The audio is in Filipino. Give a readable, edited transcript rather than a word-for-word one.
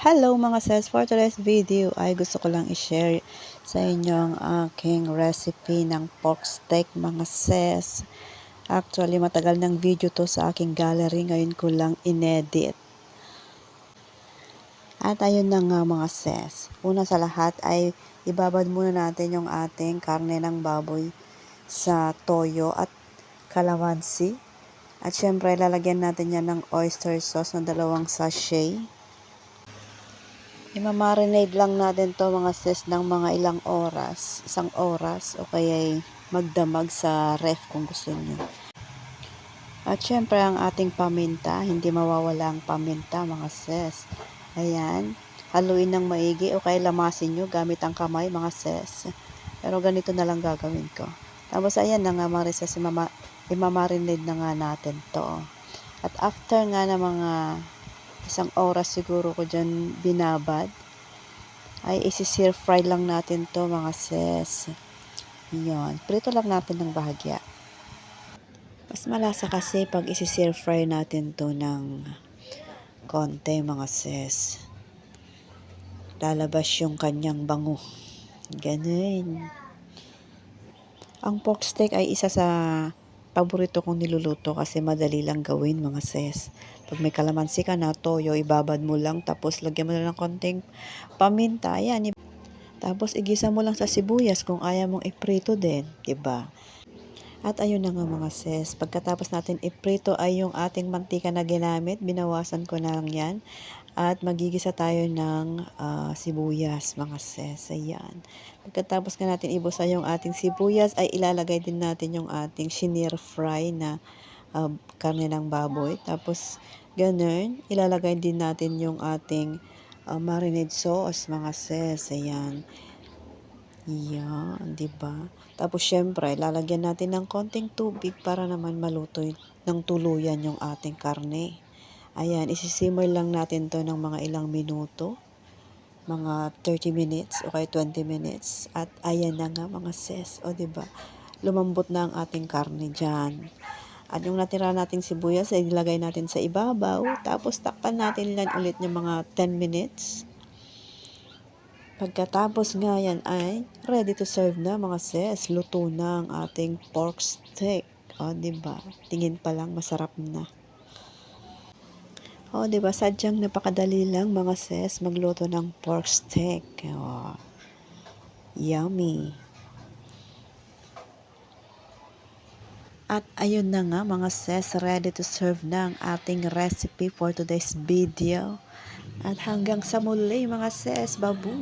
Hello mga sis, for today's video ay gusto ko lang i-share sa inyo ang aking recipe ng pork steak mga sis. Actually matagal ng video to sa aking gallery, ngayon ko lang inedit. At ayun na nga mga sis, una sa lahat ay ibabad muna natin yung ating karne ng baboy sa toyo at kalamansi. At syempre lalagyan natin yan ng oyster sauce na 2 sachet. Imamarinate lang natin to mga sis ng mga ilang oras, 1 oras o kaya magdamag sa ref kung gusto niyo. At syempre ang ating paminta, hindi mawawala ang paminta mga sis. Ayan, haluin ng maigi o kaya lamasin nyo gamit ang kamay mga sis. Pero ganito na lang gagawin ko. Tapos ayan na nga mga sis, imamarinate na nga natin to. At after nga na mga 1 oras siguro ko dyan binabad, ay isi-stir fry lang natin to mga sis. Yun, prito lang natin ng bahagya. Mas malasa kasi pag isi-stir fry natin to ng konti mga sis. Lalabas yung kanyang bango. Ganun. Ang pork steak ay isa sa paborito kong niluluto kasi madali lang gawin mga sis. Pag may kalamansi ka na, toyo, ibabad mo lang tapos lagyan mo na ng konting paminta. Ayan. Tapos igisa mo lang sa sibuyas kung ayaw mong iprito din, 'di ba? At ayun na nga mga sis, pagkatapos natin iprito ay yung ating mantika na ginamit, binawasan ko na lang 'yan. At magigisa tayo ng sibuyas mga sis. Ayan. Pagkatapos nga natin ibusa yung ating sibuyas ay ilalagay din natin yung ating shinir fry na karne ng baboy. Tapos ganun, ilalagay din natin yung ating marinade sauce mga sis. Ayan. Yan, 'di ba? Tapos syempre, lalagyan natin ng konting tubig para naman maluto ng tuluyan yung ating karne. Ayan, isisimmer lang natin to ng mga ilang minuto, mga 30 minutes o kaya 20 minutes. At ayan na nga mga sis, o 'di ba? Lumambot na ang ating karne diyan. At yung natira nating sibuyas ay ilagay natin sa ibabaw, tapos takpan natin lang ulit ng mga 10 minutes. Pagkatapos nga yan ay ready to serve na mga sis. Luto na ang ating pork steak. O, diba? Tingin pa lang masarap na. O, diba? Sadyang napakadali lang mga sis magluto ng pork steak. O, yummy. At ayun na nga mga sis, ready to serve na ang ating recipe for today's video. At hanggang sa muli mga sis, babu!